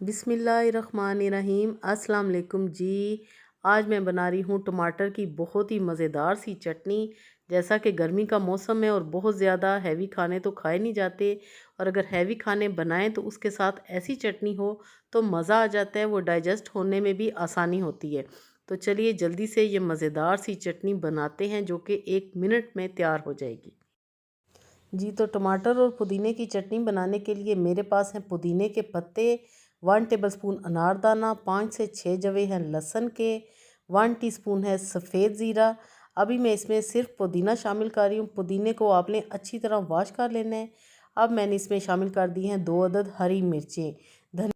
बिस्मिल्लाहिर्रहमानिर्रहीम। अस्सलाम वालेकुम जी। आज मैं बना रही हूँ टमाटर की बहुत ही मज़ेदार सी चटनी। जैसा कि गर्मी का मौसम है और बहुत ज़्यादा हैवी खाने तो खाए नहीं जाते, और अगर हैवी खाने बनाएं तो उसके साथ ऐसी चटनी हो तो मज़ा आ जाता है, वो डाइजेस्ट होने में भी आसानी होती है। तो चलिए जल्दी से ये मज़ेदार सी चटनी बनाते हैं जो कि 1 मिनट में तैयार हो जाएगी। जी, तो टमाटर और पुदीने की चटनी बनाने के लिए मेरे पास हैं पुदीने के पत्ते, 1 टेबलस्पून अनारदाना, 5 से 6 जवे हैं लहसुन के, 1 टीस्पून है सफ़ेद ज़ीरा। अभी मैं इसमें सिर्फ पुदीना शामिल कर रही हूँ। पुदीने को आपने अच्छी तरह वॉश कर लेना है। अब मैंने इसमें शामिल कर दी हैं 2 अदद हरी मिर्चें।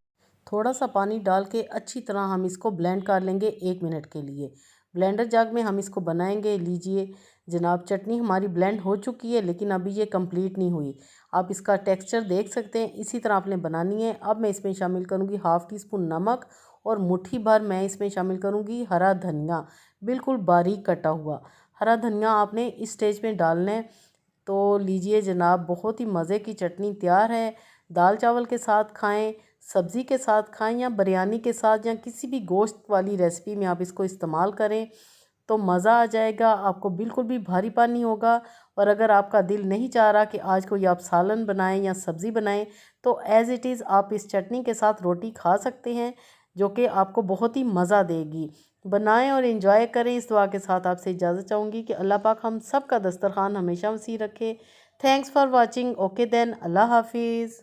थोड़ा सा पानी डाल के अच्छी तरह हम इसको ब्लेंड कर लेंगे 1 मिनट के लिए। ब्लेंडर जग में हम इसको बनाएंगे। लीजिए जनाब, चटनी हमारी ब्लेंड हो चुकी है, लेकिन अभी ये कंप्लीट नहीं हुई। आप इसका टेक्सचर देख सकते हैं, इसी तरह आपने बनानी है। अब मैं इसमें शामिल करूँगी 1/2 टीस्पून नमक, और मुट्ठी भर मैं इसमें शामिल करूँगी हरा धनिया, बिल्कुल बारीक कटा हुआ। हरा धनिया आपने इस स्टेज में डालना है। तो लीजिए जनाब, बहुत ही मज़े की चटनी तैयार है। दाल चावल के साथ खाएं, सब्ज़ी के साथ खाएं, या बिरयानी के साथ, या किसी भी गोश्त वाली रेसिपी में आप इसको इस्तेमाल करें तो मज़ा आ जाएगा। आपको बिल्कुल भी भारीपन नहीं होगा। और अगर आपका दिल नहीं चाह रहा कि आज कोई आप सालन बनाएं या सब्ज़ी बनाएं, तो एज़ इट इज़ आप इस चटनी के साथ रोटी खा सकते हैं, जो कि आपको बहुत ही मज़ा देगी। बनाएं और इन्जॉय करें। इस दुआ के साथ आपसे इजाज़त चाहूँगी कि अल्लाह पाक हम सब का दस्तरखान हमेशा वसी रखे। Thanks for watching. Okay then, अल्लाह हाफिज़।